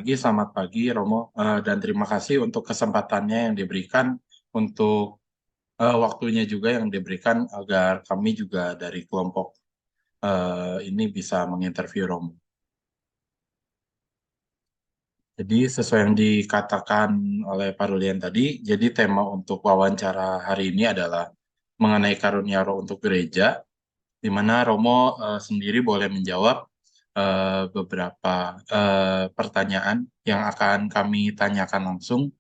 Selamat pagi Romo. Dan terima kasih untuk kesempatannya yang diberikan, untuk waktunya juga yang diberikan agar kami juga dari kelompok ini bisa menginterview Romo. Jadi sesuai yang dikatakan oleh Pak Rulian tadi, jadi tema untuk wawancara hari ini adalah mengenai karunia Roh untuk gereja, di mana Romo sendiri boleh menjawab beberapa pertanyaan yang akan kami tanyakan langsung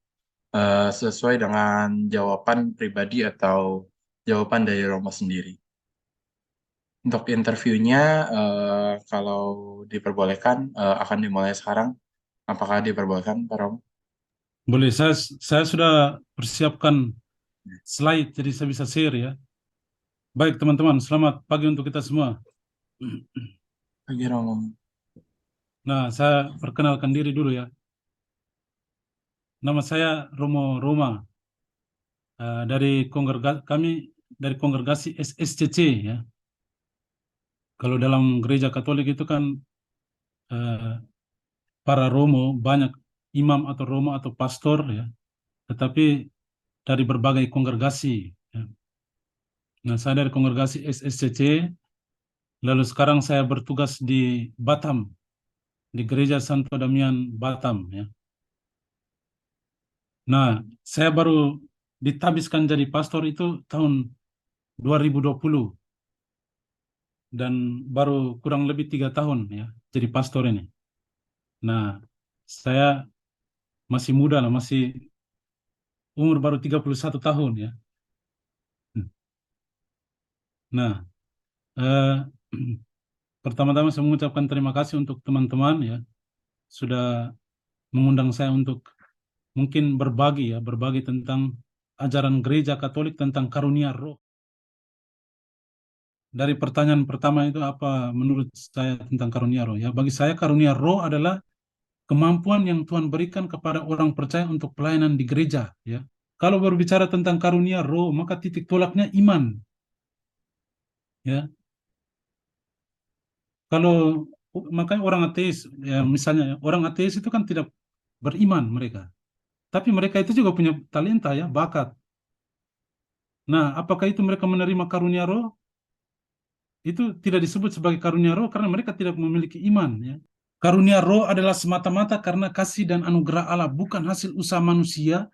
sesuai dengan jawaban pribadi atau jawaban dari Romo sendiri. Untuk interviewnya, kalau diperbolehkan, akan dimulai sekarang. Apakah diperbolehkan, Pak Romo? Boleh, saya sudah persiapkan slide jadi saya bisa share ya. Baik teman-teman, selamat pagi untuk kita semua. Pagi Romo. Nah, saya perkenalkan diri dulu ya. Nama saya Romo Roma, dari kami dari kongregasi SSCC ya. Kalau dalam gereja Katolik itu kan eh, para Romo banyak imam atau Romo atau pastor ya, tetapi dari berbagai kongregasi ya. Nah, saya dari kongregasi SSCC, lalu sekarang saya bertugas di Batam, di Gereja Santo Damian Batam ya. Nah, saya baru ditabiskan jadi pastor itu tahun 2020 dan baru kurang lebih 3 tahun ya jadi pastor ini. Nah, saya masih muda lah, masih umur baru 31 tahun ya. Nah, eh, pertama-tama saya mengucapkan terima kasih untuk teman-teman ya sudah mengundang saya untuk mungkin berbagi tentang ajaran gereja Katolik tentang karunia roh. Dari pertanyaan pertama itu apa menurut saya tentang karunia roh ya? Bagi saya karunia roh adalah kemampuan yang Tuhan berikan kepada orang percaya untuk pelayanan di gereja ya. Kalau berbicara tentang karunia roh, maka titik tolaknya iman ya. Kalau makanya orang ateis ya, misalnya orang ateis itu kan tidak beriman mereka. Tapi mereka itu juga punya talenta ya, bakat. Nah, apakah itu mereka menerima karunia roh? Itu tidak disebut sebagai karunia roh karena mereka tidak memiliki iman ya. Karunia roh adalah semata-mata karena kasih dan anugerah Allah, bukan hasil usaha manusia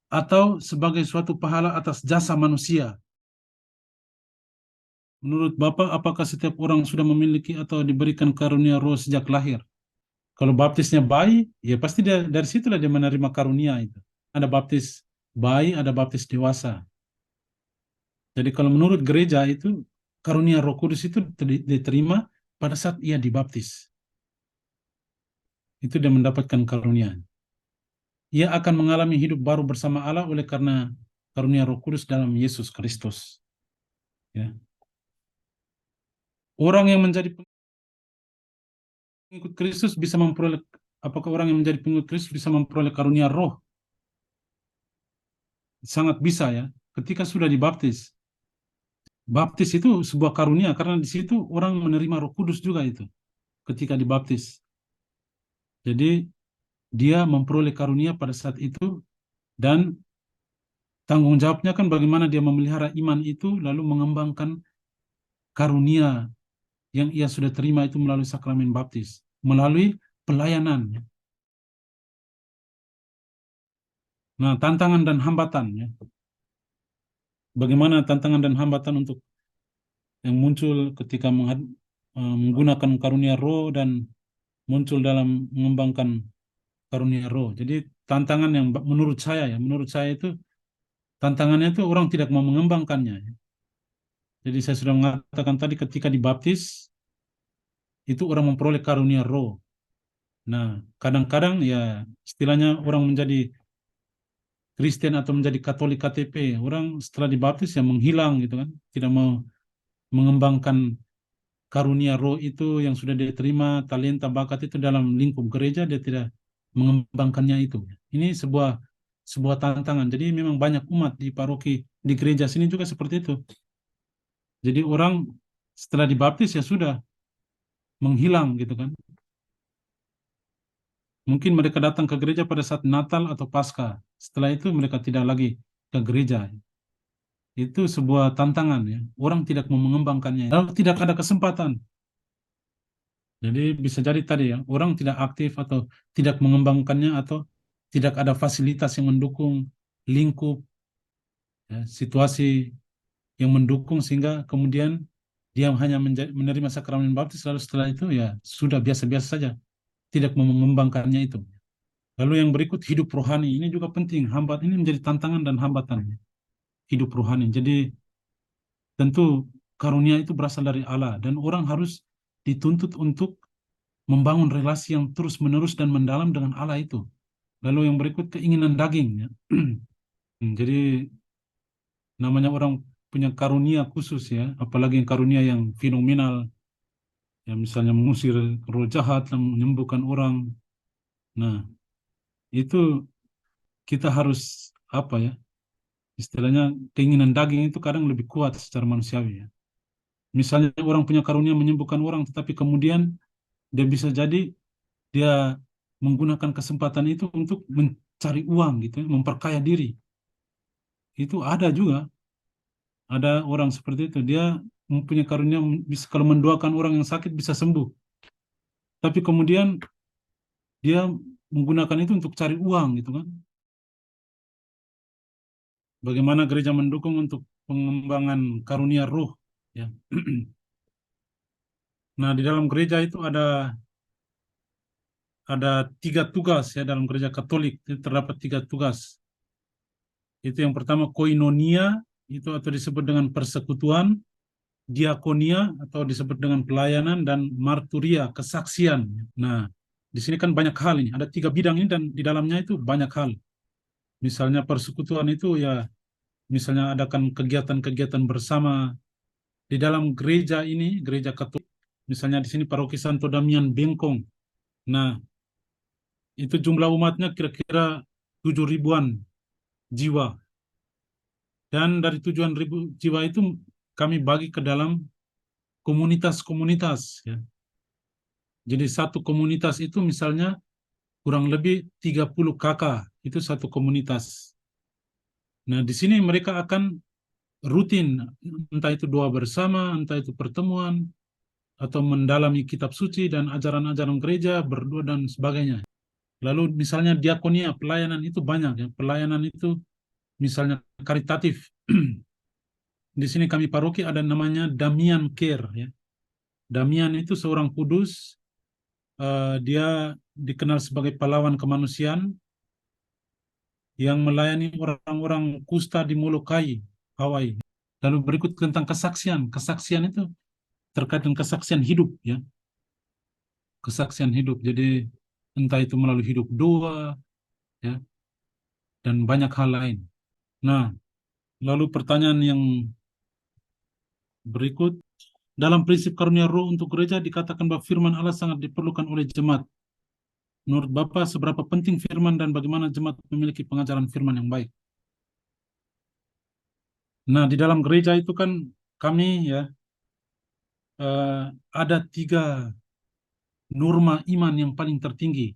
atau sebagai suatu pahala atas jasa manusia. Menurut Bapak, apakah setiap orang sudah memiliki atau diberikan karunia roh sejak lahir? Kalau baptisnya bayi, ya pasti dia dari situlah dia menerima karunia itu. Ada baptis bayi, ada baptis dewasa. Jadi kalau menurut gereja itu karunia Roh Kudus itu diterima pada saat ia dibaptis. Itu dia mendapatkan karunia. Ia akan mengalami hidup baru bersama Allah oleh karena karunia Roh Kudus dalam Yesus Kristus. Ya. Orang yang menjadi pengikut Kristus bisa memperoleh, apakah orang yang menjadi pengikut Kristus bisa memperoleh karunia Roh? Sangat bisa ya. Ketika sudah dibaptis, baptis itu sebuah karunia karena di situ orang menerima Roh Kudus juga itu ketika dibaptis. Jadi dia memperoleh karunia pada saat itu dan tanggung jawabnya kan bagaimana dia memelihara iman itu lalu mengembangkan karunia yang ia sudah terima itu melalui sakramen baptis, melalui pelayanan. Nah, tantangan dan hambatan ya. Bagaimana tantangan dan hambatan untuk yang muncul ketika menggunakan karunia roh dan muncul dalam mengembangkan karunia roh. Jadi tantangan yang menurut saya itu tantangannya itu orang tidak mau mengembangkannya. Jadi saya sudah mengatakan tadi ketika dibaptis itu orang memperoleh karunia roh. Nah, kadang-kadang ya istilahnya orang menjadi Kristen atau menjadi Katolik KTP, orang setelah dibaptis ya menghilang gitu kan, tidak mau mengembangkan karunia roh itu yang sudah dia terima, talenta bakat itu dalam lingkup gereja dia tidak mengembangkannya itu. Ini sebuah tantangan. Jadi memang banyak umat di paroki di gereja sini juga seperti itu. Jadi orang setelah dibaptis ya sudah menghilang gitu kan. Mungkin mereka datang ke gereja pada saat Natal atau Paskah. Setelah itu mereka tidak lagi ke gereja. Itu sebuah tantangan ya. Orang tidak mau mengembangkannya. Lalu tidak ada kesempatan. Jadi bisa jadi tadi ya, orang tidak aktif atau tidak mengembangkannya atau tidak ada fasilitas yang mendukung lingkup ya, situasi yang mendukung sehingga kemudian dia hanya menerima sakramen baptis lalu setelah itu ya sudah biasa-biasa saja, tidak mau mengembangkannya itu. Lalu yang berikut hidup rohani ini juga penting. Ini menjadi tantangan dan hambatan hidup rohani. Jadi tentu karunia itu berasal dari Allah dan orang harus dituntut untuk membangun relasi yang terus-menerus dan mendalam dengan Allah itu. Lalu yang berikut keinginan daging ya. Jadi namanya orang punya karunia khusus ya, apalagi yang karunia yang fenomenal, ya misalnya mengusir roh jahat dan menyembuhkan orang. Nah, itu kita harus apa ya? Istilahnya keinginan daging itu kadang lebih kuat secara manusiawi ya. Misalnya orang punya karunia menyembuhkan orang, tetapi kemudian dia bisa jadi dia menggunakan kesempatan itu untuk mencari uang gitu, ya, memperkaya diri. Itu ada juga, ada orang seperti itu. Dia mempunyai karunia bisa kalau mendoakan orang yang sakit bisa sembuh. Tapi kemudian dia menggunakan itu untuk cari uang gitu kan. Bagaimana gereja mendukung untuk pengembangan karunia roh ya. Nah, di dalam gereja itu ada 3 tugas ya dalam gereja Katolik. Itu terdapat 3 tugas. Itu yang pertama koinonia, itu atau disebut dengan persekutuan, diakonia atau disebut dengan pelayanan, dan marturia, kesaksian. Nah, di sini kan banyak hal ini. Ada 3 bidang ini dan di dalamnya itu banyak hal. Misalnya persekutuan itu ya, misalnya adakan kegiatan-kegiatan bersama di dalam gereja ini, gereja Katolik. Misalnya di sini Paroki Santo Damian Bengkong. Nah, itu jumlah umatnya kira-kira 7 ribuan jiwa. Dan dari 7 ribu jiwa itu kami bagi ke dalam komunitas-komunitas. Ya. Jadi satu komunitas itu misalnya kurang lebih 30 kakak, itu satu komunitas. Nah, di sini mereka akan rutin, entah itu doa bersama, entah itu pertemuan, atau mendalami kitab suci dan ajaran-ajaran gereja, berdoa dan sebagainya. Lalu misalnya diakonia, pelayanan itu banyak ya. Pelayanan itu misalnya karitatif. Di sini kami paroki ada namanya Damian Care ya. Damian itu seorang kudus, dia dikenal sebagai pahlawan kemanusiaan yang melayani orang-orang kusta di Molokai, Hawaii. Lalu berikut tentang kesaksian. Kesaksian itu terkait dengan kesaksian hidup ya. Kesaksian hidup. Jadi entah itu melalui hidup doa ya dan banyak hal lain. Nah, lalu pertanyaan yang berikut, dalam prinsip karunia roh untuk gereja dikatakan bahwa firman Allah sangat diperlukan oleh jemaat. Menurut Bapak, seberapa penting firman dan bagaimana jemaat memiliki pengajaran firman yang baik? Nah, di dalam gereja itu kan kami ya ada 3 norma iman yang paling tertinggi.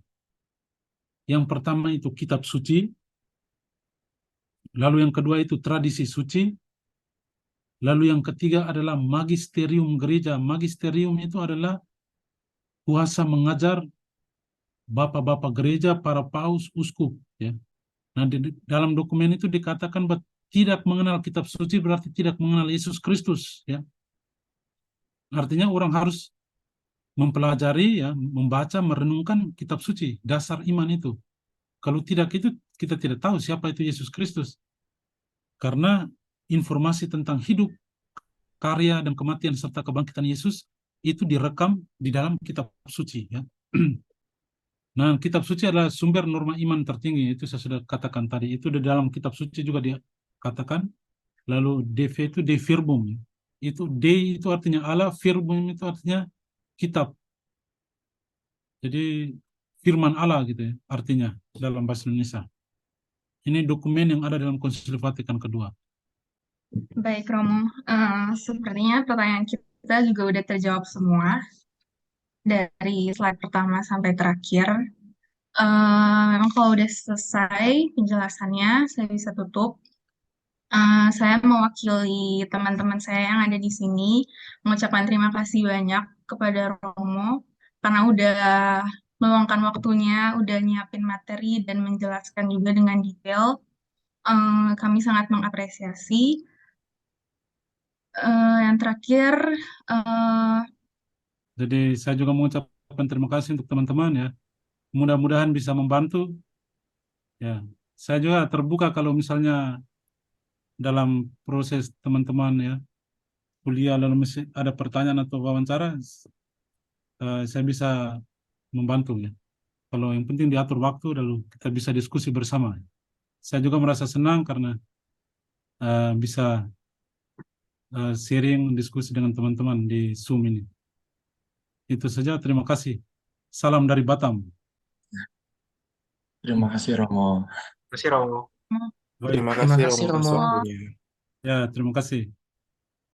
Yang pertama itu kitab suci, lalu yang kedua itu tradisi suci, lalu yang ketiga adalah magisterium gereja. Magisterium itu adalah kuasa mengajar bapak-bapak gereja, para paus, uskup. Ya. Nah, dalam dokumen itu dikatakan bahwa tidak mengenal kitab suci berarti tidak mengenal Yesus Kristus. Ya. Artinya orang harus mempelajari, ya, membaca, merenungkan kitab suci, dasar iman itu. Kalau tidak itu, kita tidak tahu siapa itu Yesus Kristus. Karena informasi tentang hidup, karya, dan kematian serta kebangkitan Yesus itu direkam di dalam kitab suci. Ya. Nah, kitab suci adalah sumber norma iman tertinggi. Itu saya sudah katakan tadi. Itu di dalam kitab suci juga dia katakan. Lalu DV itu de verbum. Itu D itu artinya Allah, verbum itu artinya kitab. Jadi firman Allah gitu ya, artinya dalam bahasa Indonesia. Ini dokumen yang ada dalam Konsili Vatikan kedua. Baik, Romo. Sepertinya pertanyaan kita juga udah terjawab semua dari slide pertama sampai terakhir. Memang kalau udah selesai penjelasannya, saya bisa tutup. Saya mewakili teman-teman saya yang ada di sini mengucapkan terima kasih banyak kepada Romo karena udah meluangkan waktunya, udah nyiapin materi dan menjelaskan juga dengan detail. Kami sangat mengapresiasi. Yang terakhir, eh, Jadi saya juga mengucapkan terima kasih untuk teman-teman ya. Mudah-mudahan bisa membantu ya. Saya juga terbuka kalau misalnya dalam proses teman-teman ya kuliah lalu ada pertanyaan atau wawancara, saya bisa membantu ya. Kalau yang penting diatur waktu lalu kita bisa diskusi bersama. Saya juga merasa senang karena bisa sharing diskusi dengan teman-teman di Zoom ini. Itu saja, terima kasih. Salam dari Batam. Terima kasih Romo. Terima kasih Romo. Baik, Terima Terima kasih kasih Romo atas Romo. waktunya. ya terima kasih.